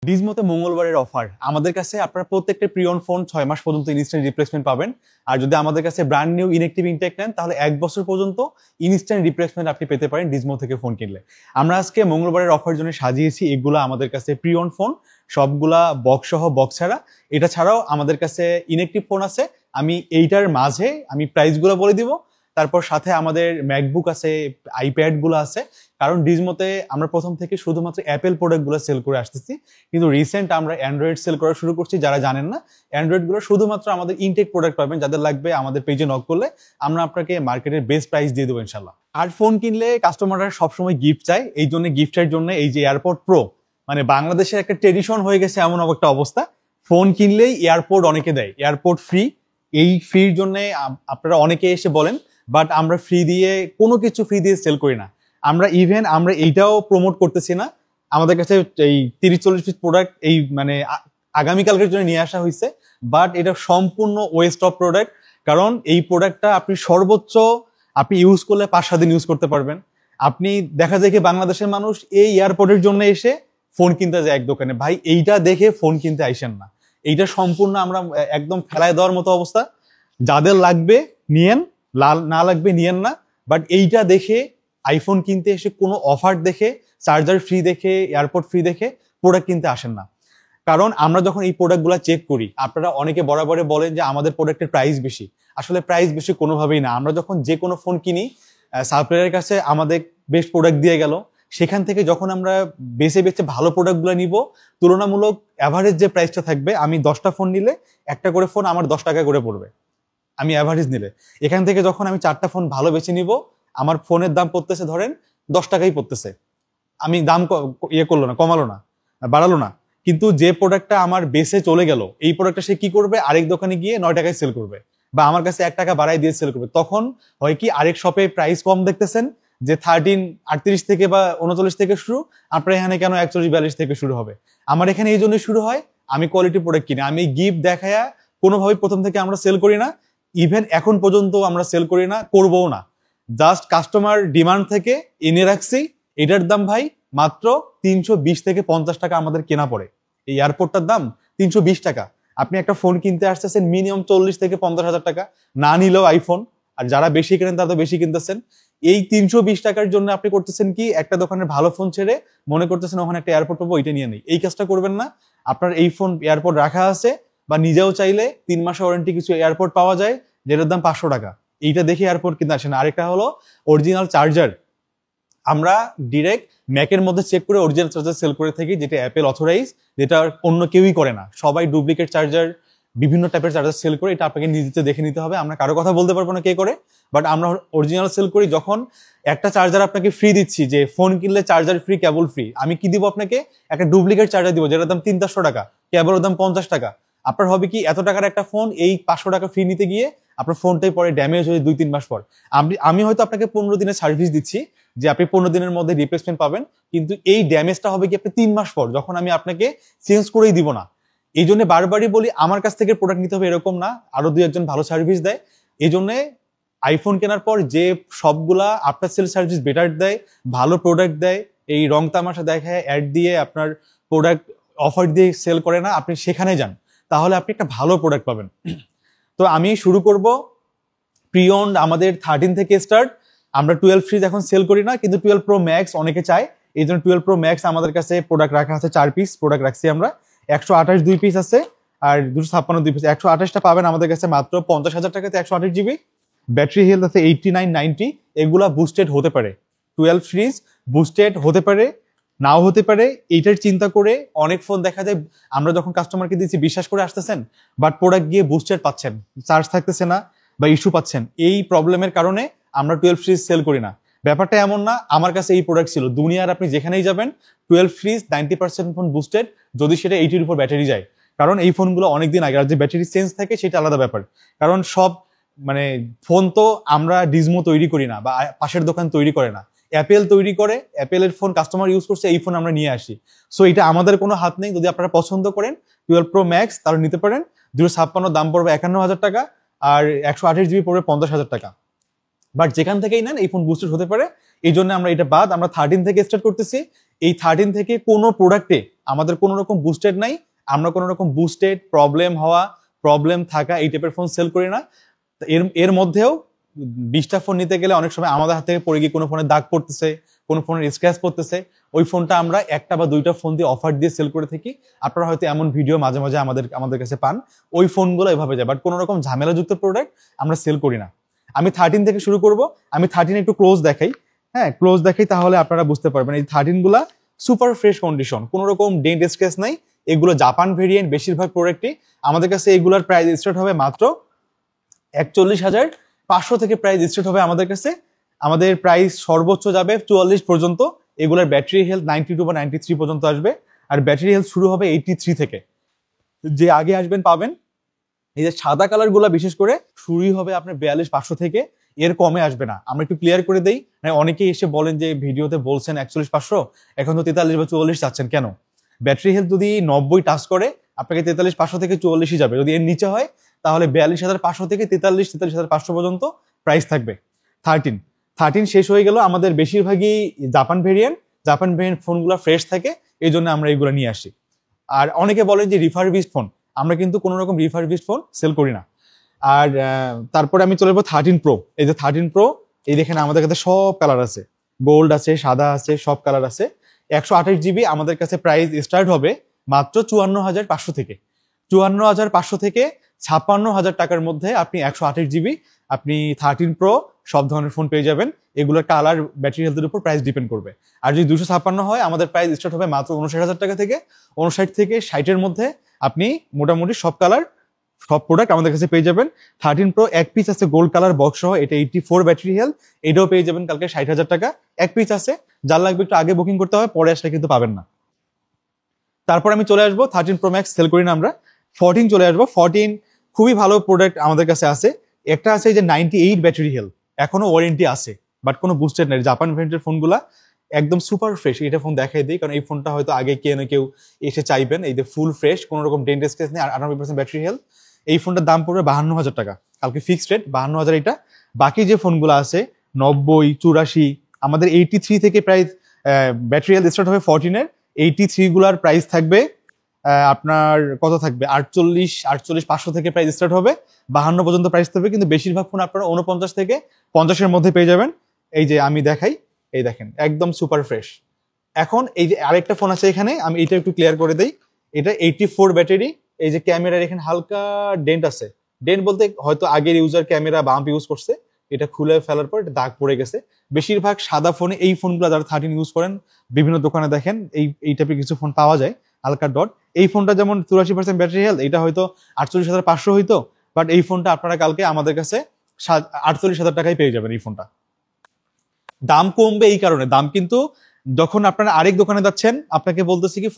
ডিজমোতে মঙ্গলবারের অফার আমাদের কাছে আপনারা প্রত্যেকটা প্রিয়ন ফোন 6 মাস পর্যন্ত ইনস্ট্যান্ট রিপ্লেসমেন্ট পাবেন। আর যদি আমাদের কাছে ব্র্যান্ড নিউ ইনঅ্যাক্টিভ ইনটেক নেন তাহলে 1 বছর পর্যন্ত ইনস্ট্যান্ট রিপ্লেসমেন্ট আপনি পেতে পারেন ডিজমো থেকে ফোন কিনলে। আমরা আজকে মঙ্গলবারের অফার জন্য সাজিয়েছি এগুলো আমাদের কাছে প্রিয়ন ফোন, সবগুলা বক্স সহ বক্স ছাড়া। এটা ছাড়াও আমাদের কাছে ইনঅ্যাক্টিভ ফোন আছে। আমি এইটার মাঝে আমি প্রাইসগুলো বলে দিব, তারপর সাথে আমাদের ম্যাকবুক আছে, আইপ্যাড গুলো আছে। কারণ ডিজমোতে আমরা প্রথম থেকে শুধুমাত্র অ্যাপেল প্রোডাক্ট গুলো সেল করে আসতেছি, কিন্তু রিসেন্ট আমরা অ্যান্ড্রয়েড সেল করা শুরু করছি। যারা জানেন না, অ্যান্ড্রয়েড গুলো শুধুমাত্র আমাদের ইনটেক প্রোডাক্ট পাবেন। যাদের লাগবে আমাদের পেজে নক করলে আমরা আপনাকে মার্কেটের বেস্ট প্রাইস দিয়ে দেবো ইনশাল্লাহ। আর ফোন কিনলে কাস্টমাররা সবসময় গিফট চায়, এই জন্য গিফটের জন্য এই যে এয়ারপড প্রো, মানে বাংলাদেশের একটা ট্রেডিশন হয়ে গেছে এমন একটা অবস্থা। ফোন কিনলেই এয়ারপোর্ট অনেকে দেয়, এয়ারপোর্ট ফ্রি। এই ফ্রির জন্য আপনারা অনেকে এসে বলেন, বাট আমরা ফ্রি দিয়ে কোনো কিছু ফ্রি দিয়ে সেল করি না। আমরা এইটাও প্রমোট করতেছি না। আমাদের কাছে এই 30-40 পিস প্রোডাক্ট এই মানে আগামীকালকের জন্য নিয়ে আসা হয়েছে, বাট এটা সম্পূর্ণ ওয়েস্ট অফ প্রোডাক্ট। কারণ এই প্রোডাক্টটা আপনি সর্বোচ্চ আপনি ইউজ করলে 5-7 দিন ইউজ করতে পারবেন। আপনি দেখা যায় কি বাংলাদেশের মানুষ এই এয়ারপোর্টের জন্য এসে ফোন কিনতে যায় এক দোকানে। ভাই এইটা দেখে ফোন কিনতে আইসেন না, এইটা সম্পূর্ণ আমরা একদম ফেলায় দেওয়ার মতো অবস্থা। যাদের লাগবে নিয়েন, না লাগবে নিয়েন না। বাট এইটা দেখে আইফোন কিনতে এসে কোনো অফার দেখে, চার্জার ফ্রি দেখে, এয়ারপোর্ট ফ্রি দেখে প্রোডাক্ট কিনতে আসেন না। কারণ আমরা যখন এই প্রোডাক্টগুলো চেক করি, আপনারা অনেকে বরাবরে বলেন যে আমাদের প্রোডাক্টের প্রাইস বেশি। আসলে প্রাইস বেশি কোনোভাবেই না। আমরা যখন যে কোনো ফোন কিনি, সাপ্লায়ারের কাছে আমাদের বেস্ট প্রোডাক্ট দিয়ে গেল, সেখান থেকে যখন আমরা বেছে বেছে ভালো প্রোডাক্টগুলো নিব, তুলনামূলক অ্যাভারেজ যে প্রাইসটা থাকবে, আমি 10টা ফোন নিলে একটা করে ফোন আমার 10 টাকা করে পড়বে আমি অ্যাভারেজ নিলে। এখান থেকে যখন আমি 4টা ফোন ভালো বেছে নিব, আমার ফোনের দাম পড়তেছে ধরেন 10 টাকাই পড়তেছে। আমি দাম করলো না, কমালো না, বাড়ালো না। কিন্তু যে প্রোডাক্টটা আমার বেসে চলে গেল, এই প্রোডাক্টটা সে কি করবে, আরেক দোকানে গিয়ে 9 টাকায় সেল করবে, বা আমার কাছে 1 টাকা বাড়াই দিয়ে সেল করবে। তখন হয় কি, আরেক শপে প্রাইস কম দেখতেছেন যে 38 থেকে বা 39 থেকে শুরু, আপনার এখানে কেন 41-42 থেকে শুরু হবে? আমার এখানে এই জন্য শুরু হয়, আমি কোয়ালিটি প্রোডাক্ট কিনি। আমি গিফট দেখায়া কোনোভাবে প্রথম থেকে আমরা সেল করি না। ইভেন এখন পর্যন্ত আমরা সেল করি না, করবও না। জাস্ট কাস্টমার ডিমান্ড থেকে এনে রাখছি। এটার দাম ভাই মাত্র 320 থেকে 50 টাকা আমাদের কেনা পড়ে। এই এয়ারপোর্টটার দাম 320 টাকা। আপনি একটা ফোন কিনতে আসতেছেন মিনিমাম 40 থেকে 50 হাজার টাকা, না নিলেও আইফোন। আর যারা বেশি কেনেন তারা তো বেশি কিনতেছেন। এই 320 টাকার জন্য আপনি করতেছেন কি, একটা দোকানের ভালো ফোন ছেড়ে মনে করতেছেন ওখানে একটা এয়ারপোর্ট পাবো, এটা নিয়ে নেই। এই কাজটা করবেন না। আপনার এই ফোন এয়ারপোর্ট রাখা আছে, বা নিজেও চাইলে 3 মাসের ওয়ারেন্টি কিছু এয়ারপোর্ট পাওয়া যায়, যেটার দাম 500 টাকা। এইটা দেখে এয়ারপোর্ট কিনতে আসেন। আরেকটা হলো অরিজিনাল চার্জার। আমরা ডিরেক্ট ম্যাকের মধ্যে চেক করে অরিজিনাল চার্জার সেল করে থাকি, যেটা অ্যাপেল অথরাইজ, যেটা অন্য কেউই করে না। সবাই ডুপ্লিকেট চার্জার, বিভিন্ন টাইপের চার্জার সেল করে। এটা আপনাকে নিজে দেখে নিতে হবে। আমরা কারো কথা বলতে পারবো না কে করে, বাট আমরা অরিজিনাল সেল করি। যখন একটা চার্জার আপনাকে ফ্রি দিচ্ছি, যে ফোন কিনলে চার্জার ফ্রি, কেবল ফ্রি, আমি কি দিব আপনাকে? একটা ডুপ্লিকেট চার্জার দিব, যেটার দাম 300-400 টাকা, কেবলের দাম 50 টাকা। আপনার হবে কি, এত টাকার একটা ফোন এই 500 টাকা ফ্রি নিতে গিয়ে আপনার ফোনটাই পরে ড্যামেজ হয়ে 2-3 মাস পর। আমি হয়তো আপনাকে 15 দিনের সার্ভিস দিচ্ছি, যে আপনি 15 দিনের মধ্যে রিপ্লেসমেন্ট পাবেন, কিন্তু এই ড্যামেজটা হবে কি আপনি 3 মাস পর, যখন আমি আপনাকে চেঞ্জ করেই দিব না। এই জন্য বারবারই বলি, আমার কাছ থেকে প্রোডাক্ট নিতে হবে এরকম না, আরো 2-1 ভালো সার্ভিস দেয়। এই জন্য আইফোন কেনার পর যে সবগুলা আফটার সেল সার্ভিস বেটার দেয়, ভালো প্রোডাক্ট দেয়, এই রং তামাশা দেখায়, অ্যাড দিয়ে আপনার প্রোডাক্ট অফার দিয়ে সেল করে না, আপনি সেখানে যান, তাহলে আপনি একটা ভালো প্রোডাক্ট পাবেন। তো আমি শুরু করব প্রিয়ন আমাদের 13 থেকে স্টার্ট। আমরা 12 সিরিজ এখন সেল করি না, কিন্তু 12 প্রো ম্যাক্স অনেকে চায়, এই জন্য 12 প্রো ম্যাক্স আমাদের কাছে প্রোডাক্ট রাখা আছে। 4 পিস প্রোডাক্ট রাখছি আমরা। 128 2 পিস আছে, আর 256 2 পিস। 128টা পাবেন আমাদের কাছে মাত্র 50,000 টাকাতে। 128 জিবি ব্যাটারি হেলথ আছে 89-90। এগুলা বুস্টেড হতে পারে, 12 সিরিজ বুস্টেড হতে পারে, নাও হতে পারে। এইটার চিন্তা করে অনেক ফোন দেখা যায় আমরা যখন কাস্টমারকে দিচ্ছি বিশ্বাস করে আসতেছেন, বাট প্রোডাক্ট গিয়ে বুস্টেড পাচ্ছেন, চার্জ থাকতেছে না বা ইস্যু পাচ্ছেন। এই প্রবলেমের কারণে আমরা 12 সিরিজ সেল করি না। ব্যাপারটা এমন না, আমার কাছে এই প্রোডাক্ট ছিল, দুনিয়ার আপনি যেখানেই যাবেন 12 সিরিজ 90% ফোন বুস্টেড, যদি সেটা 80-র উপর ব্যাটারি যায়। কারণ এই ফোনগুলো অনেকদিন আগে, আর যে ব্যাটারি চেঞ্জ থাকে সেটা আলাদা ব্যাপার। কারণ সব মানে ফোন তো আমরা ডিজমো তৈরি করি না, বা পাশের দোকান তৈরি করে না, অ্যাপেল তৈরি করে। অ্যাপেলের ফোন কাস্টমার ইউজ করছে, এই ফোন আমরা নিয়ে আসি। সো এটা আমাদের কোনো হাত নেই। যদি আপনারা পছন্দ করেন 12 প্রো ম্যাক্স, তাহলে নিতে পারেন। 256 দাম পড়বে 51,000 টাকা, আর 128 জিবি পড়বে 50,000 টাকা। বাট যেখান থেকেই নেন এই ফোন বুস্টেড হতে পারে, এই জন্য আমরা এটা বাদ, আমরা 13 থেকে স্টার্ট করতেছি। এই 13 থেকে কোনো প্রোডাক্টে আমাদের কোনো রকম বুস্টেড নাই, আমরা কোনো রকম বুস্টেড প্রবলেম হওয়া, প্রবলেম থাকা এই টাইপের ফোন সেল করি না। এর এর মধ্যেও 20টা ফোন নিতে গেলে অনেক সময় আমাদের হাত থেকে পড়ে গিয়ে কোনো ফোনে দাগ পড়তেছে, কোনো ফোনের স্ক্র্যাচ পড়তেছে, ওই ফোনটা আমরা একটা বা দুইটা ফোন দিয়ে অফার দিয়ে সেল করে থাকি। আপনারা হয়তো এমন ভিডিও মাঝে মাঝে আমাদের কাছে পান, ওই ফোনগুলো এভাবে যায়, বাট কোনো রকম ঝামেলাযুক্ত প্রোডাক্ট আমরা সেল করি না। আমি 13 থেকে শুরু করব। আমি 13 একটু ক্লোজ দেখাই, হ্যাঁ ক্লোজ দেখাই, তাহলে আপনারা বুঝতে পারবেন। এই 13 গুলা সুপার ফ্রেশ কন্ডিশন, কোনো রকম ডেন্ট স্ক্র্যাচ নাই। এগুলো জাপান ভেরিয়েন্ট বেশিরভাগ প্রোডাক্টই। আমাদের কাছে এগুলোর প্রাইস স্টার্ট হবে মাত্র 41,500 থেকে প্রাইস স্টার্ট হবে আমাদের কাছে। আমাদের প্রাইস সর্বোচ্চ যাবে 44 পর্যন্ত। এগুলোর ব্যাটারি হেলথ 92 বা 93 পর্যন্ত আসবে, আর ব্যাটারি হেলথ শুরু হবে 83 থেকে। যে আগে আসবেন পাবেন। এই যে সাদা কালার গুলা বিশেষ করে শুরুই হবে আপনার 42,500 থেকে, এর কমে আসবে না। আমরা একটু ক্লিয়ার করে দেই, মানে অনেকেই এসে বলেন যে ভিডিওতে বলছেন 41,500, এখন তো 43 বা 44 চাচ্ছেন কেন? ব্যাটারি হেলথ যদি 90 টাচ করে আপনাকে 43,500 থেকে 44ই যাবে। যদি এর নিচে হয় তাহলে 42,500 থেকে 43,500 পর্যন্ত প্রাইস থাকবে। 13 শেষ হয়ে গেল। আমাদের বেশিরভাগই জাপান ভেরিয়েন্ট ফোনগুলো ফ্রেশ থাকে, এই জন্য আমরা এগুলো নিয়ে আসি। আর অনেকে বলেন যে রিফারবিশড ফোন, আমরা কিন্তু কোনো রকম রিফারবিশড ফোন সেল করি না। আর তারপরে আমি চলে যাবো 13 প্রো। এই যে 13 প্রো, এই দেখেন আমাদের কাছে সব কালার আছে, গোল্ড আছে, সাদা আছে, সব কালার আছে। 128 জিবি আমাদের কাছে প্রাইস স্টার্ট হবে মাত্র 54,500 থেকে। 54,500 থেকে 56,000 টাকার মধ্যে আপনি 128 জিবি আপনি 13 প্রো সব ধরনের ফোন পেয়ে যাবেন। এগুলোর কালার, ব্যাটারি হেলথের উপর প্রাইস ডিপেন্ড করবে। আর যদি 256 হয় আমাদের প্রাইস স্টার্ট হবে মাত্র 59,000 টাকা থেকে। 59 থেকে 60-এর মধ্যে আপনি মোটামুটি সব কালার, সব প্রোডাক্ট আমাদের কাছে পেয়ে যাবেন। 13 প্রো এক পিস আছে গোল্ড কালার বক্স সহ, এটা 84 ব্যাটারি হেলথ, এটাও পেয়ে যাবেন কালকে 60,000 টাকা। এক পিস আছে, যার লাগবে একটু আগে বুকিং করতে হবে, পরে আসলে কিন্তু পাবেন না। তারপর আমি চলে আসবো 13 প্রো ম্যাক্স সেল করি না আমরা। 14 চলে আসবো। 14 খুবই ভালো প্রোডাক্ট আমাদের কাছে আছে। একটা আছে যে 98 ব্যাটারি হেলথ, এখনো ওয়ারেন্টি আছে, বাট কোনো বুস্টেড নেই। জাপান ভেরিয়েন্টের ফোনগুলা একদম সুপার ফ্রেশ। এটা ফোন দেখাই দিই, কারণ এই ফোনটা হয়তো আগে কেউ এসে চাইবেন। এই যে ফুল ফ্রেশ, কোনো রকম ডেন্ট স্ক্র্যাচ নেই, আর 98% ব্যাটারি হেলথ। এই ফোনটার দাম পড়বে 52,000 টাকা, কালকে ফিক্সড রেট 52,000 এটা। বাকি যে ফোনগুলো আছে 90, 84, আমাদের 83 থেকে প্রাইস ব্যাটারি হেলথ স্টার্ট হবে 14-এর। 83 গুলার প্রাইস থাকবে আপনার কত থাকবে, 48,500 থেকে প্রাইস স্টার্ট হবে, 52 পর্যন্ত প্রাইস থাকবে। কিন্তু বেশিরভাগ ফোন আপনারা 49 থেকে 50-এর মধ্যে পেয়ে যাবেন। এই যে আমি দেখাই, এই দেখেন একদম সুপার ফ্রেশ। এখন এই যে আরেকটা ফোন আছে এখানে, আমি এটা একটু ক্লিয়ার করে দেই। এটা 84 ব্যাটারি। এই যে ক্যামেরার এখানে হালকা ডেন্ট আছে, ডেন্ট বলতে হয়তো আগের ইউজার ক্যামেরা বাম্প ইউজ করছে, এটা খুলে ফেলার পর এটা দাগ পড়ে গেছে। বেশিরভাগ সাদা ফোনে, এই ফোনগুলো যারা 13 ইউজ করেন বিভিন্ন দোকানে দেখেন এই টাইপের কিছু ফোন পাওয়া যায় হালকা ডট। এই ফোনটা যেমন 84% ব্যাটারি হেলথ, এটা হয়তো 48,500 হইতো, বাট এই ফোনটা আপনারা কালকে আমাদের কাছে 48,000 টাকায় পেয়ে যাবেন। এই ফোনটা দাম কমবে এই কারণে, দাম কিন্তু যখন আপনারা আরেক দোকানে যাচ্ছেন আপনাকে বলতেছি কি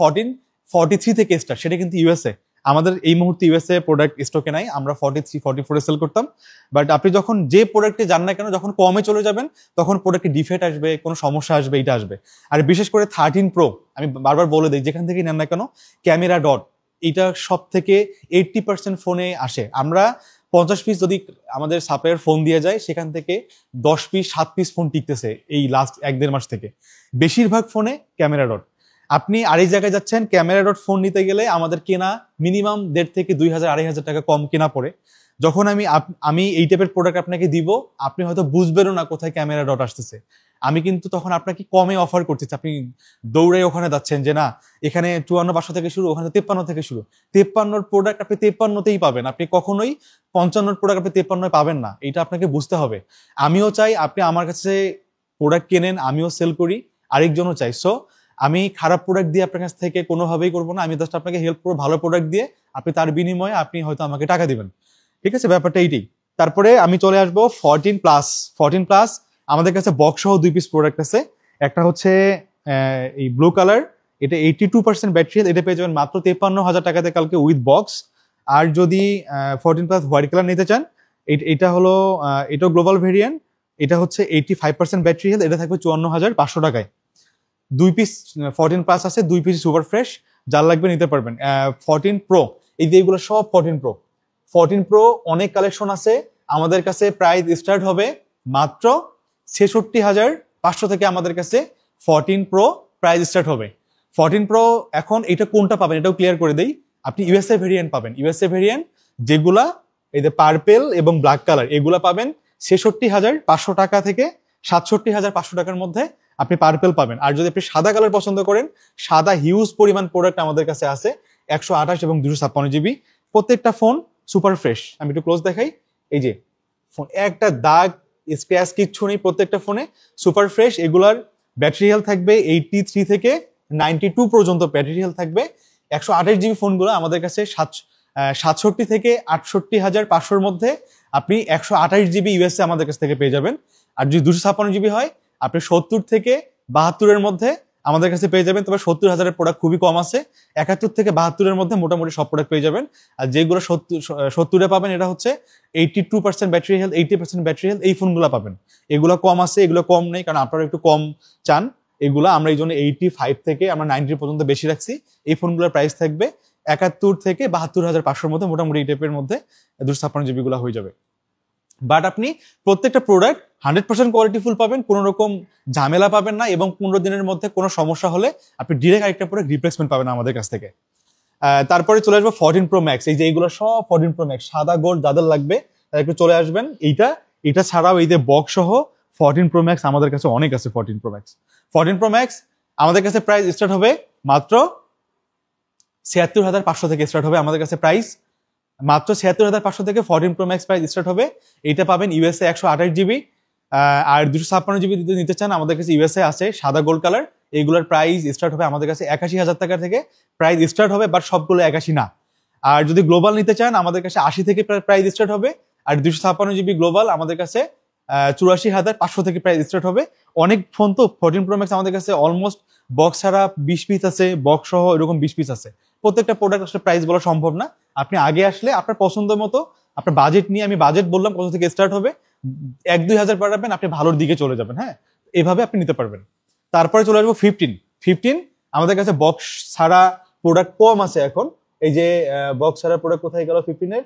43 থেকে স্টার্ট, সেটা কিন্তু ইউএসএ। আমাদের এই মুহূর্তে ইউএসএ প্রোডাক্ট স্টকে নাই, আমরা 43, 44 সেল করতাম। বাট আপনি যখন যে প্রোডাক্টে যান না কেন, যখন কমে চলে যাবেন তখন প্রোডাক্টে ডিফেক্ট আসবে, কোনো সমস্যা আসবে, এটা আসবে। আর বিশেষ করে 13 প্রো আমি বারবার বলে দিই, যেখান থেকে নেন না কেন ক্যামেরা ডট, এটা সব থেকে 80% ফোনে আসে। আমরা 50 পিস যদি আমাদের সাপ্লায়ার ফোন দিয়ে যায়, সেখান থেকে 10 পিস 7 পিস ফোন টিকতেছে এই লাস্ট 1-1.5 মাস থেকে। বেশিরভাগ ফোনে ক্যামেরা ডট। আপনি আরেক জায়গায় যাচ্ছেন, ক্যামেরা ডট ফোন নিতে গেলে আমাদের কেনা মিনিমাম 1.5 থেকে 2,000, 2,500 টাকা কম কেনা পড়ে। যখন আমি এই টাইপের প্রোডাক্ট আপনাকে দিব, আপনি হয়তো বুঝবেনও না কোথায় ক্যামেরা ডট আসতেছে। আমি কিন্তু তখন আপনাকে কমে অফার করতেছি, আপনি দৌড়ে ওখানে যাচ্ছেন যে না এখানে 54,500 থেকে শুরু, ওখানে 53 থেকে শুরু। 53-র প্রোডাক্ট আপনি 53-তেই পাবেন, আপনি কখনোই 55-র প্রোডাক্ট আপনি 53-য় পাবেন না, এটা আপনাকে বুঝতে হবে। আমিও চাই আপনি আমার কাছে প্রোডাক্ট কেনেন, আমিও সেল করি, আরেকজনও চাই। সো আমি খারাপ প্রোডাক্ট দিয়ে আপনার কাছ থেকে কোনোভাবেই করবো না, আমি জাস্ট আপনাকে হেল্প করবো ভালো প্রোডাক্ট দিয়ে, আপনি তার বিনিময়ে আপনি হয়তো আমাকে টাকা দিবেন। ঠিক আছে, ব্যাপারটা এইটাই। তারপরে আমি চলে আসবো 14 প্লাস। আমাদের কাছে বক্স সহ 2 পিস প্রোডাক্ট আছে। একটা হচ্ছে এই ব্লু কালার, এটা 82% ব্যাটারি, এটা পেয়ে যাবেন মাত্র 53,000 টাকাতে কালকে উইথ বক্স। আর যদি 14 প্লাস হোয়াইট কালার নিতে চান, এটা হলো এটাও গ্লোবাল ভেরিয়েন্ট, এটা হচ্ছে 85% ব্যাটারি হেলথ, এটা থাকবে 54,500 টাকায়। 2 পিস 14 প্লাস আছে, 2 পিস সুপার ফ্রেশ, যার লাগবে নিতে পারবেন। 14 প্রো, এই যে এগুলো সব 14 প্রো অনেক কালেকশন আছে আমাদের কাছে। প্রাইস স্টার্ট হবে মাত্র 66,500 থেকে আমাদের কাছে 14 প্রো প্রাইস স্টার্ট হবে। 14 প্রো এখন এটা কোনটা পাবেন এটাও ক্লিয়ার করে দেই। আপনি ইউএসএ ভেরিয়েন্ট পাবেন, ইউএসএ ভেরিয়েন্ট যেগুলা এই যে পার্পেল এবং ব্ল্যাক কালার এগুলা পাবেন ৬৬,৫০০ টাকা থেকে ৬৭,৫০০ টাকার মধ্যে আপনি পার্পেল পাবেন। আর যদি আপনি সাদা কালার পছন্দ করেন, সাদা হিউজ পরিমাণ প্রোডাক্ট আমাদের কাছে আছে ১২৮ এবং ২৫৬ জিবি। প্রত্যেকটা ফোন সুপার ফ্রেশ। আমি একটু ক্লোজ দেখাই, এই যে ফোন একটা দাগ স্ক্র্যাচ কিচ্ছু নেই, প্রত্যেকটা ফোনে সুপার ফ্রেশ। এগুলার ব্যাটারি হেলথ থাকবে 83 থেকে 92 পর্যন্ত ব্যাটারি হেলথ থাকবে। ১২৮ জিবি ফোনগুলো আমাদের কাছে ৬৭ থেকে ৬৮,৫০০ মধ্যে আপনি ১২৮ জিবি ইউএসএ আমাদের কাছ থেকে পেয়ে যাবেন। আর যদি ২৫৬ জিবি হয় আপনি ৭০ থেকে ৭২-এর মধ্যে আমাদের কাছে পেয়ে যাবেন। তবে ৭০,০০০-এর প্রোডাক্ট খুবই কম আছে, ৭১ থেকে ৭২-এর মধ্যে মোটামুটি সব প্রোডাক্ট পেয়ে যাবেন। আর যেগুলো ৭০-এ পাবেন এটা হচ্ছে 82% ব্যাটারি হেলথ, 80% ব্যাটারি হেলথ, এই ফোনগুলো পাবেন। এগুলো কম আছে, এগুলো কম নেই, কারণ আপনারা একটু কম চান। এগুলো আমরা এই জন্য 85 থেকে আমরা 90 পর্যন্ত বেশি রাখছি। এই ফোনগুলোর প্রাইস থাকবে ৭১ থেকে ৭২,৫০০-র মধ্যে, মোটামুটি এই টাইপের মধ্যে ২৫৬ জিবি গুলো হয়ে যাবে। বাট আপনি প্রত্যেকটা প্রোডাক্ট 100% কোয়ালিটিফুল পাবেন, কোনো রকম ঝামেলা পাবেন না, এবং 15 দিনের মধ্যে কোনো সমস্যা হলে আপনি ডিরেক্ট আরেকটা প্রোডাক্ট রিপ্লেসমেন্ট পাবেন আমাদের কাছ থেকে। তারপরে চলে আসবো 14 প্রো ম্যাক্স। এই যে এইগুলো সব 14 প্রো ম্যাক্স, সাদা গোল্ড যাদের লাগবে তারা একটু চলে আসবেন। এটা ছাড়াও এই যে বক্স সহ 14 প্রো ম্যাক্স আমাদের কাছে অনেক আছে। 14 প্রো ম্যাক্স আমাদের কাছে প্রাইস স্টার্ট হবে মাত্র ৭৬,৫০০ থেকে স্টার্ট হবে আমাদের কাছে প্রাইস, মাত্র ৭৬,৫০০ থেকে 14 প্রো ম্যাক্স প্রাইস স্টার্ট হবে। এইটা পাবেন ইউএসএ ১২৮ জিবি। আর ২৫৬ জিবি যদি নিতে চান আমাদের কাছে ইউএসএ আছে সাদা গোল্ড কালার। এইগুলোর প্রাইস স্টার্ট হবে আমাদের কাছে ৮১,০০০ টাকা থেকে প্রাইস স্টার্ট হবে, বাট সবগুলো ৮১ না। আর যদি গ্লোবাল নিতে চান আমাদের কাছে ৮০ থেকে প্রাইস স্টার্ট হবে। আর ২৫৬ জিবি গ্লোবাল আমাদের কাছে ৮৪,৫০০ থেকে প্রাইস স্টার্ট হবে। অনেক ফোন তো 14 প্রো ম্যাক্স আমাদের কাছে অলমোস্ট বক্স ছাড়া 20 পিস আছে, বক্স সহ এরকম 20 পিস আছে। প্রত্যেকটা প্রোডাক্ট আসলে প্রাইস বলা সম্ভব না। আপনি আগে আসলে আপনার পছন্দ মতো আপনার বাজেট নিয়ে, আমি বাজেট বললাম কত থেকে স্টার্ট হবে, ১-২ হাজার বাড়াবেন, আপনি ভালোর দিকে চলে যাবেন। হ্যাঁ, এভাবে আপনি নিতে পারবেন। তারপরে চলে আসবো 15 আমাদের কাছে বক্স ছাড়া প্রোডাক্ট কম আছে এখন। এই যে বক্স ছাড়া প্রোডাক্ট কোথায় গেল 15-এর,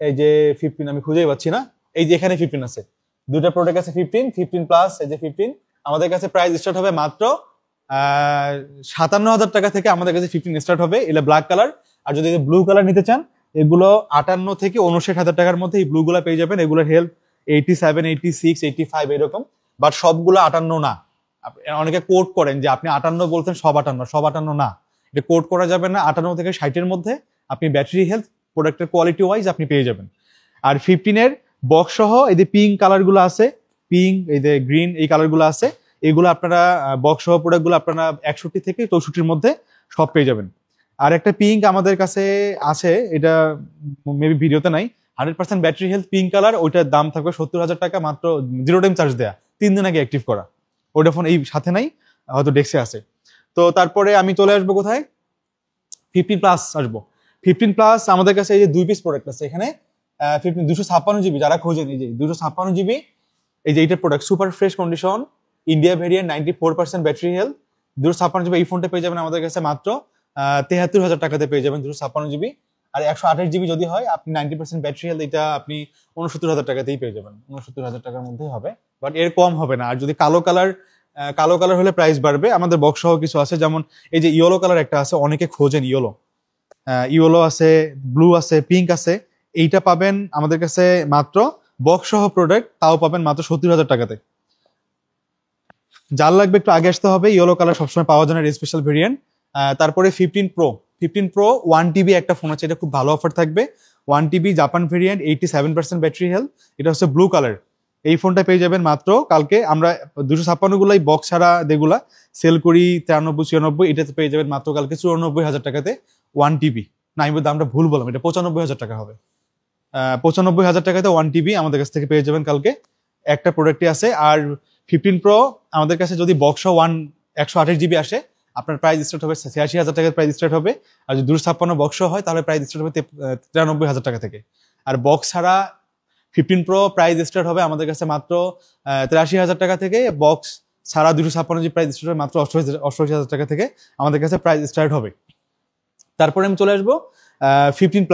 এই যে 15 আমি খুঁজেই পাচ্ছি না। এই যে এখানে 15 আছে, দুটো প্রোডাক্ট আছে 15 প্লাস। এই যে 15 আমাদের কাছে প্রাইস স্টার্ট হবে মাত্র ৫৭,০০০ টাকা থেকে আমাদের কাছে 15 স্টার্ট হবে। এটা ব্ল্যাক কালার। আর যদি ব্লু কালার নিতে চান এগুলো ৫৮ থেকে ৫৯,০০০ টাকার মধ্যে এই ব্লু গুলা পেয়ে যাবেন। এগুলোর হেল্প 87, 86, 85 এরকম, বাট সবগুলো ৫৮ না। অনেকে কোড করেন যে আপনি ৫৮ বলছেন, সব ৫৮ না, এটা কোড করা যাবে না। ৫৮ থেকে ৬০-এর মধ্যে আপনি ব্যাটারি হেলথ, প্রোডাক্টের কোয়ালিটি ওয়াইজ আপনি পেয়ে যাবেন। আর 15-এর বক্স সহ এই যে পিঙ্ক কালার গুলো আছে, পিঙ্ক, এই যে গ্রিন, এই কালার গুলো আছে, এগুলো আপনারা বক্স সহ প্রোডাক্ট গুলো আপনারা ৬১ থেকে ৬৪-র মধ্যে সব পেয়ে যাবেন। আর একটা পিঙ্ক আমাদের কাছে আছে, এটা মেবি ভিডিওতে নাই, 100% ব্যাটারি হেলথ পিঙ্ক কালার। ওইটার দাম থাকবে ৭০,০০০ টাকা, মাত্র 0 টাইম চার্জ দেয়া, 3 দিন আগে অ্যাক্টিভ করা। ওইটা ফোন এই সাথে নাই, হয়তো ডেস্কে আছে। তো তারপরে আমি চলে আসবো কোথায়, 15 প্লাস আসবো। 15 প্লাস আমাদের কাছে এই যে 2 পিস প্রোডাক্ট আছে এখানে। 15 256 জিবি যারা খোঁজেন, এই যে 256 জিবি, এই যে এইটার product super fresh condition, India variant, 94% battery health, 256 GB. এই ফোনটা পেয়ে যাবেন আমাদের কাছে মাত্র ৭৩,০০০ টাকাতে পেয়ে যাবেন 256 জিবি। আর ১২৮ জিবি যদি হয় আপনি 90% ব্যাটারি হেলথ, এটা আপনি ৬৯,০০০ টাকাতেই পেয়ে যাবেন, ৬৯,০০০ টাকার মধ্যেই হবে, বাট এর কম হবে না। আর যদি কালো কালার হলে প্রাইস বাড়বে। আমাদের বক্স সহ কিছু আছে, যেমন এই যে ইয়েলো কালার একটা আছে, অনেকে খোঁজেন ইয়েলো আছে, ব্লু আছে, পিঙ্ক আছে। এইটা পাবেন আমাদের কাছে মাত্র বক্স সহ প্রোডাক্ট, তাও পাবেন মাত্র ৭০,০০০ টাকাতে। যার লাগবে একটু আগে আসতে হবে, ইয়েলো কালার সবসময় পাওয়া যায় না, স্পেশাল ভেরিয়েন্ট। তারপরে 15 প্রো 1 TB একটা ফোন আছে, এটা খুব ভালো অফার থাকবে। 1 TB Japan variant, 87% battery health, এটা হচ্ছে ব্লু কালার। এই ফোনটা পেয়ে যাবেন মাত্র, কালকে আমরা 256 গুলাই বক্স ছাড়া যেগুলা সেল করি 93-96, এটাতে পেয়ে যাবেন মাত্র কালকে 94,০০০ টাকাতে 1 TB। না, আমি দামটা ভুল বললাম, এটা 95,০০০ টাকা হবে। 95,০০০ টাকাতে 1 TB আমাদের কাছ থেকে পেয়ে যাবেন কালকে। একটা প্রোডাক্টই আছে। আর 15 প্রো আমাদের কাছে যদি বক্স 128 জিবি আসে, আপনার প্রাইস স্টার্ট হবে ৮৬,০০০ টাকার প্রাইস স্টার্ট হবে। আর যদি 256 বক্স হয় তাহলে প্রাইস স্টার্ট হবে 93,০০০ টাকা থেকে। আর বক্স ছাড়া 15 প্রো প্রাইস স্টার্ট হবে আমাদের কাছে মাত্র ৮৩,০০০ টাকা থেকে। বক্স ছাড়া 256 প্রাইস স্টার্ট হবে মাত্র ৮৮,০০০ টাকা থেকে আমাদের কাছে প্রাইস স্টার্ট হবে। তারপরে আমি চলে আসবো 15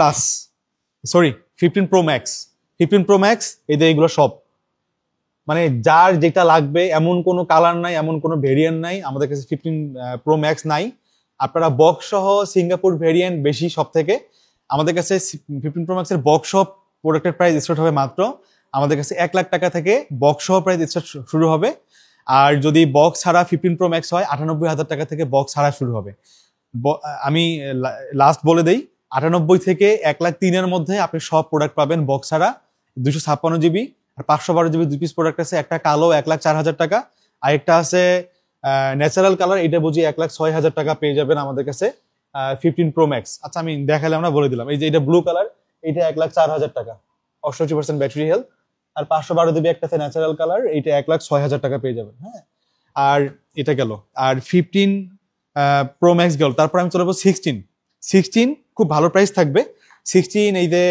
প্রো ম্যাক্স। 15 প্রো ম্যাক্স, এই যে এইগুলো সব মানে যার যেটা লাগবে এমন কোনো কালার নাই, এমন কোনো ভেরিয়েন্ট নাই, আমাদের কাছে 15 প্রো ম্যাক্স নাই। আপনারা বক্স সহ সিঙ্গাপুর ভেরিয়েন্ট বেশি সব থেকে। আমাদের কাছে 15 প্রো ম্যাক্সের বক্স সহ প্রোডাক্টের প্রাইস স্টার্ট হবে মাত্র আমাদের কাছে 1 লাখ টাকা থেকে বক্স সহ প্রাইস স্টার্ট শুরু হবে। আর যদি বক্স ছাড়া 15 প্রো ম্যাক্স হয় 98,000 টাকা থেকে বক্স ছাড়া শুরু হবে। আমি লাস্ট বলে দেই, 98 থেকে 1,03,000-এর মধ্যে আপনি সব প্রোডাক্ট পাবেন বক্স ছাড়া। 256 জিবি আর 512 জিবি 2 পিস প্রোডাক্ট আছে। একটা কালো 1,04,000 টাকা, আর একটা আছে ন্যাচারাল কালার, এটা বুঝি 1,06,000 টাকা পেয়ে যাবেন আমাদের কাছে 15 প্রো ম্যাক্স। আচ্ছা আমি দেখালে আমরা বলে দিলাম, এই যে এটা ব্লু কালার, এটা 1,04,000 টাকা, 88% ব্যাটারি হেলথ। আর 512 জিবি একটা আছে ন্যাচারাল কালার, এইটা 1,06,000 টাকা পেয়ে যাবেন। হ্যাঁ, আর এটা গেল। আর 15 প্রো ম্যাক্স গেল। তারপর আমি চলে যাবো 16 খুব ভালো প্রাইস থাকবে। 16 এই যে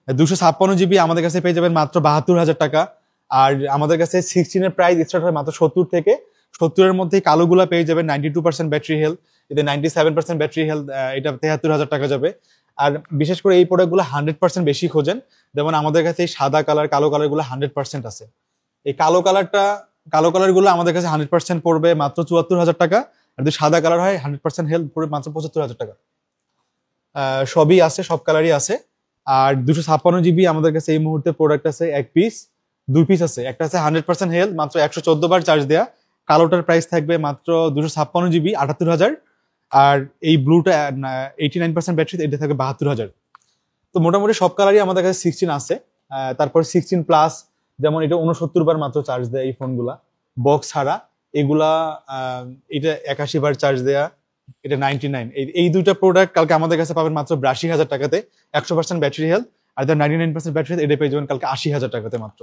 256 জিবি আমাদের কাছে পেয়ে যাবেন মাত্র 72,000 টাকা। আর আমাদের কাছে 16-এর প্রাইস স্টার্ট হয় মাত্র 70 থেকে। 70-এর মধ্যে কালোগুলা পেয়ে যাবেন 92% ব্যাটারি হেলথ, এতে 97% ব্যাটারি হেলথ, এটা 73,000 টাকা যাবে। আর বিশেষ করে এই প্রোডাক্টগুলো 100% বেশি খোঁজেন, যেমন আমাদের কাছে এই সাদা কালার কালো কালারগুলো 100% আছে। এই কালো কালারগুলো আমাদের কাছে 100% পড়বে মাত্র 74,000 টাকা। আর যদি সাদা কালার হয় 100% হেলথ পড়বে মাত্র 75,000 টাকা। সবই আছে, সব কালারই আছে। আর 256 জিবি আমাদের কাছে এই মুহূর্তে প্রোডাক্ট আছে 2 পিস আছে। একটা আছে 100% হেলথ, মাত্র 114 বার চার্জ দেয়া। কালোটার প্রাইস থাকবে মাত্র 256 জিবি 78,000। আর এই ব্লুটা 89% ব্যাটারি, এটা থাকবে 72,000। তো মোটামুটি সব কালারই আমাদের কাছে 16 আছে। তারপর 16 প্লাস, যেমন এটা 69 বার মাত্র চার্জ দেয় এই ফোনগুলা বক্স ছাড়া। এগুলা এটা 81 বার চার্জ দেয়া, এটা 99। এই দুইটা প্রোডাক্ট কালকে আমাদের কাছে পাবেন মাত্র 82,000 টাকাতে, 100% ব্যাটারি হেলথ। আর 99% ব্যাটারি হেলথ, এটা পেয়ে যাবেন কালকে 80,000 টাকাতে মাত্র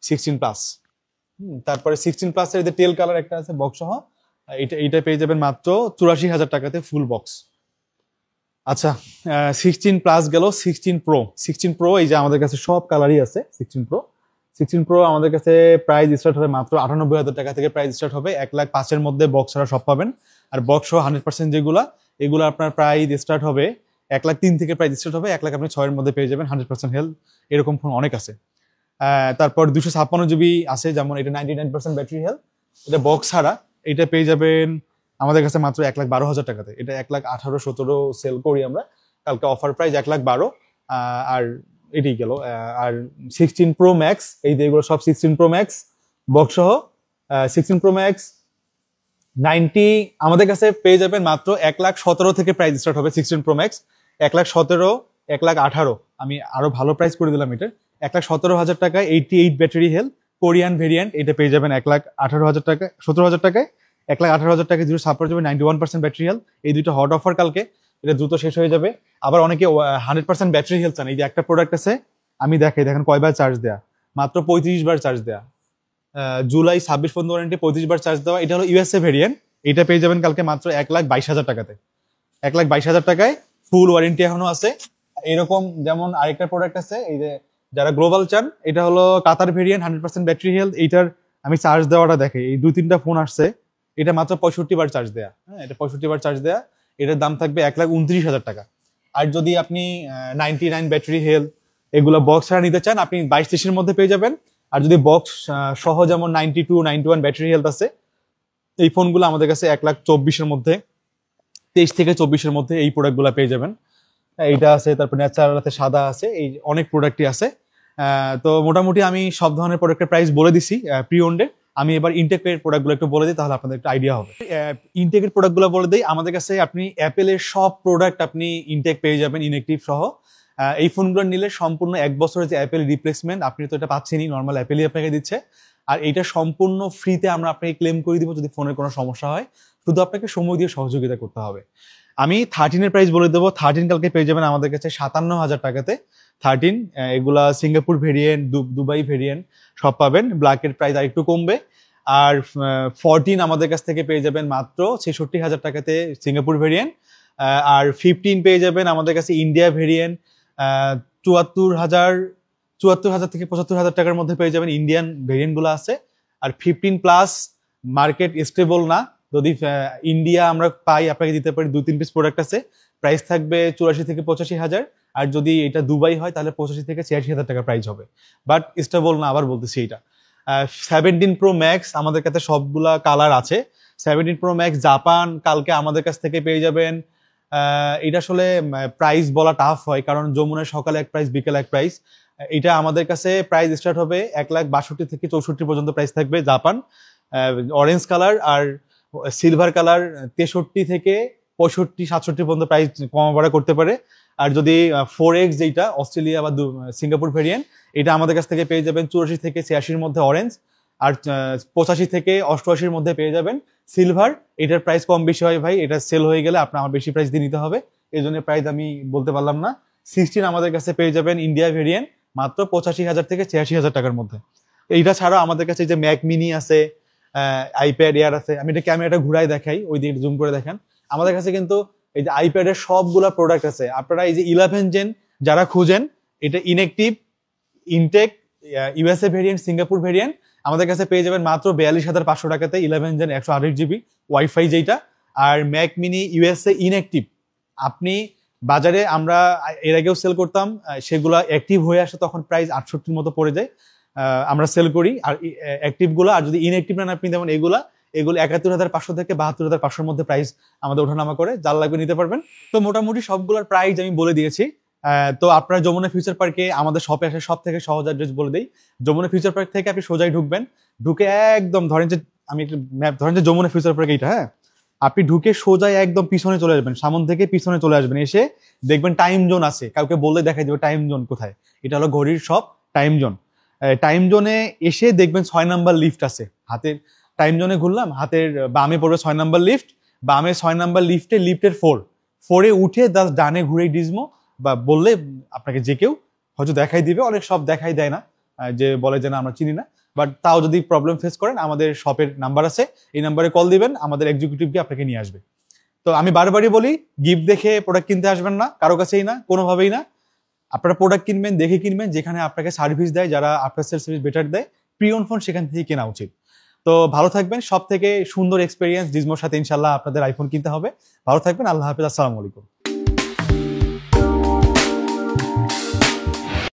16 প্লাস। তারপরে 16 প্লাসের যে টেল কালার একটা আছে বক্স সহ, এইটা পেয়ে যাবেন মাত্র 84,000 টাকাতে ফুল বক্স। আচ্ছা, 16 প্লাস গেল। 16 প্রো এই যে আমাদের কাছে সব কালারই আছে। 16 প্রো আমাদের কাছে প্রাইস স্টার্ট হবে মাত্র 98,000 টাকা থেকে প্রাইস স্টার্ট হবে। 1,05,000-এর মধ্যে বক্স ছাড়া সব পাবেন। আর বক্স সহ 100% এগুলো আপনার প্রাইস স্টার্ট হবে 1,03,000 থেকে প্রাইস স্টার্ট হবে 1,06,000 আপনি 6-এর মধ্যে পেয়ে যাবেন 100% হেলথ। এরকম ফোন অনেক আছে। তারপর 256 জিবি আছে, যেমন এটা 99% ব্যাটারি হেলথ, এটা বক্স ছাড়া। এটা পেয়ে যাবেন আমাদের কাছে মাত্র 1,12,000 টাকাতে। এটা 1,18,17 সেল করি আমরা, কালকে অফার প্রাইস 1,12,000। আর এটাই গেল। আর 16 প্রো ম্যাক্স, এই যে এগুলো সব 16 প্রো ম্যাক্স বক্স সহ। 16 প্রো ম্যাক্স 90 আমাদের কাছে পেয়ে যাবেন মাত্র 1,17,000 থেকে প্রাইস স্টার্ট হবে 16 প্রো ম্যাক্স। 1,17,000, 1,18,000, আমি আরো ভালো প্রাইস করে দিলাম এটার। 1,17,000 টাকায় 88 ব্যাটারি হেলথ কোরিয়ান ভেরিয়েন্ট, এটা পেয়ে যাবেন 1,18,000 টাকায়, 17,000 টাকায়। 1,18,000 টাকায় 0 91% ব্যাটারি হেলথ। এই দুটো হট অফার কালকে, এটা দ্রুত শেষ হয়ে যাবে। আবার অনেকে 100% ব্যাটারি হেলথ চান। এই যে একটা প্রোডাক্ট আছে, আমি দেখাই, দেখেন কয়বার চার্জ দেয়া, মাত্র 35 বার চার্জ দেয়া। জুলাই 26 পর্যন্ত ওয়ারেন্টি, 35 বার চার্জ দেওয়া। এটা হলো ইউএসএ ভেরিয়েন্ট, এটা পেয়ে যাবেন কালকে মাত্র 1,22,000 টাকাতে। 1,22,000 টাকায় ফুল ওয়ারেন্টি এখনো আছে। এরকম যেমন আরেকটা প্রোডাক্ট আছে, এই যে যারা গ্লোবাল চান, এটা হলো কাতার ভেরিয়েন্ট, 100% ব্যাটারি হেলথ। এইটার আমি চার্জ দেওয়াটা দেখে, এই 2-3টা ফোন আসছে, এটা মাত্র 65 বার চার্জ দেয়া। হ্যাঁ, এটা 65 বার চার্জ দেয়া। এটার দাম থাকবে 1,29,000 টাকা। আর যদি আপনি 99 ব্যাটারি হেলথ এগুলো বক্স ছাড়া নিতে চান, আপনি 22-23-এর মধ্যে পেয়ে যাবেন। আর যদি বক্স সহ যেমন 92, 91 ব্যাটারি হেলথ আছে, এই ফোনগুলো আমাদের কাছে 1,24,000-এর মধ্যে, 23 থেকে 24-এর মধ্যে এই প্রোডাক্টগুলো পেয়ে যাবেন। এইটা আছে, তারপর ন্যাচারাল আছে, সাদা আছে, এই অনেক প্রোডাক্টই আছে। তো মোটামুটি আমি সব ধরনের প্রোডাক্টের প্রাইস বলে দিছি প্রি ওন্ডে। আমি এবার ইনটেকের প্রোডাক্টগুলো একটু বলে দিই, তাহলে আপনাদের একটা আইডিয়া হবে। ইনটেকের প্রোডাক্টগুলো বলে দিই, আমাদের কাছে আপনি অ্যাপেলের সব প্রোডাক্ট আপনি ইনটেক পেয়ে যাবেন, ইনএক্টিভ সহ। এই ফোনগুলো নিলে সম্পূর্ণ 1 বছরের যে অ্যাপেল রিপ্লেসমেন্ট, আপনি তো এটা পাচ্ছেনই, নর্মাল অ্যাপেলই আপনাকে দিচ্ছে। আর এটা সম্পূর্ণ ফ্রিতে আমরা আপনাকে ক্লেম করে দিব যদি ফোনের কোনো সমস্যা হয়। শুধু আপনাকে সময় দিয়ে সহযোগিতা করতে হবে। আমি 13-এর প্রাইস বলে দেবো। 13 কালকে পেয়ে যাবেন আমাদের কাছে 57,000 টাকাতে। 13 এগুলা সিঙ্গাপুর ভেরিয়েন্ট, দুবাই ভেরিয়েন্ট সব পাবেন। ব্ল্যাকের প্রাইস আর একটু কমবে। আর 14 আমাদের কাছ থেকে পেয়ে যাবেন মাত্র 66,000 টাকাতে সিঙ্গাপুর ভেরিয়েন্ট। আর 15 পেয়ে যাবেন আমাদের কাছে ইন্ডিয়া ভেরিয়েন্ট, 74,000 থেকে 75,000 টাকার মধ্যে পেয়ে যাবেন। ইন্ডিয়ান ভেরিয়েন্ট গুলো আছে। আর 15 প্লাস মার্কেট স্টেবল না, যদি ইন্ডিয়া আমরা পাই আপনাকে দিতে পারি 2-3 পিস প্রোডাক্ট আছে, প্রাইস থাকবে 84 থেকে 85,000। আর যদি এটা দুবাই হয় তাহলে 85 থেকে 86,000 টাকা প্রাইস হবে, বাট স্টেবল না, আবার বলতেছি এটা। 17 Pro Max আমাদের কাছে সবগুলা কালার আছে। 17 Pro Max জাপান কালকে আমাদের কাছ থেকে পেয়ে যাবেন। এটা আসলে প্রাইস বলা টাফ হয়, কারণ যমুনায় সকালে এক প্রাইস, বিকেলে এক প্রাইস। এটা আমাদের কাছে প্রাইস স্টার্ট হবে 1,62,000 থেকে 64 পর্যন্ত প্রাইস থাকবে জাপান। অরেঞ্জ কালার আর সিলভার কালার 63 থেকে 65, 67 পর্যন্ত প্রাইস কম বাড়া করতে পারে। আর যদি 4X যেটা অস্ট্রেলিয়া বা সিঙ্গাপুর ভেরিয়েন্ট, এটা আমাদের কাছ থেকে পেয়ে যাবেন 84 থেকে 86-র মধ্যে অরেঞ্জ, আর 85 থেকে 88-র মধ্যে পেয়ে যাবেন সিলভার। এটার প্রাইস কম বেশি হয় ভাই, এটা সেল হয়ে গেলে আপনার আমার বেশি প্রাইস দিয়ে নিতে হবে, এই জন্য প্রাইস আমি বলতে পারলাম না। 16 আমাদের কাছে পেয়ে যাবেন ইন্ডিয়া ভেরিয়েন্ট মাত্র 85,000 থেকে 86,000 টাকার মধ্যে। এইটা ছাড়াও আমাদের কাছে যে ম্যাক মিনি আছে, আইপ্যাড এয়ার আছে। আমি এটা ক্যামেরাটা ঘুরাই দেখাই, ওই দিকে জুম করে দেখেন। আমাদের কাছে কিন্তু এই যে আইপ্যাডের সবগুলা প্রোডাক্ট আছে। আপনারা এই যে 11 জেন যারা খুঁজেন, এটা inactive, intake, USA variant, Singapore variant আমাদের কাছে পেয়ে যাবেন মাত্র 42,500 টাকাতে। 11 জেন 128 GB ওয়াইফাই যেটা, আর ম্যাক মিনি ইউএসএ ইনএক্টিভ। আপনি বাজারে আমরা এর আগেও সেল করতাম, সেগুলা অ্যাক্টিভ হয়ে আসে তখন প্রাইস 68-র মতো পড়ে যায়, আমরা সেল করি। আর অ্যাক্টিভ গুলো, আর যদি ইনএক্টিভ নেন আপনি যেমন এগুলো 71,500 থেকে 72,500-র মধ্যে প্রাইস আমাদের ওঠানামা করে, যার লাগবে নিতে পারবেন। তো মোটামুটি সবগুলোর প্রাইস আমি বলে দিয়েছি। তো আপনার যমুনা ফিউচার পার্কে আমাদের শপে আসে সব থেকে সহজ অ্যাড্রেস বলে দিই। যমুনা ফিউচার পার্ক থেকে আপনি সোজাই ঢুকবেন, ঢুকে একদম ধরেন যে আমি ম্যাপ ধরেন যে যমুনা ফিউচার পার্ক এইটা, হ্যাঁ, আপনি ঢুকে সোজাই একদম পিছনে চলে আসবেন, সামন থেকে পিছনে চলে আসবেন, এসে দেখবেন টাইম জোন আছে, কাউকে বললে দেখাই দেবে টাইম জোন কোথায়। এটা হলো ঘড়ির শপ টাইম জোন। টাইম জোনে এসে দেখবেন 6 নাম্বার লিফট আছে, হাতের টাইম জোনে ঘুরলাম, হাতের বামে পড়বে 6 নাম্বার লিফট, বামে 6 নাম্বার লিফটের 4-এ উঠে ডানে ঘুরে ডিজমো, বা বললে আপনাকে যে কেউ হয়তো দেখাই দিবে। অনেক সব দেখাই দেয় না, যে বলে যে না আমরা চিনি না, বাট তাও যদি প্রবলেম ফেস করেন আমাদের শপের নাম্বার আছে, এই নাম্বারে কল দিবেন, আমাদের এক্সিকিউটিভ গিয়ে আপনাকে নিয়ে আসবে। তো আমি বারবারই বলি, গিফট দেখে প্রোডাক্ট কিনতে আসবেন না, কারো কাছেই না, কোনোভাবেই না। আপনারা প্রোডাক্ট কিনবেন দেখে কিনবেন, যেখানে আপনাকে সার্ভিস দেয়, যারা আফটার সেল সার্ভিস বেটার দেয়, প্রি ওন ফোন সেখান থেকে কেনা উচিত। তো ভালো থাকবেন, সব থেকে সুন্দর এক্সপেরিয়েন্স ডিজমোর সাথে ইনশাল্লাহ আপনাদের আইফোন কিনতে হবে। ভালো থাকবেন, আল্লাহ হাফেজ, আসসালামু আলাইকুম।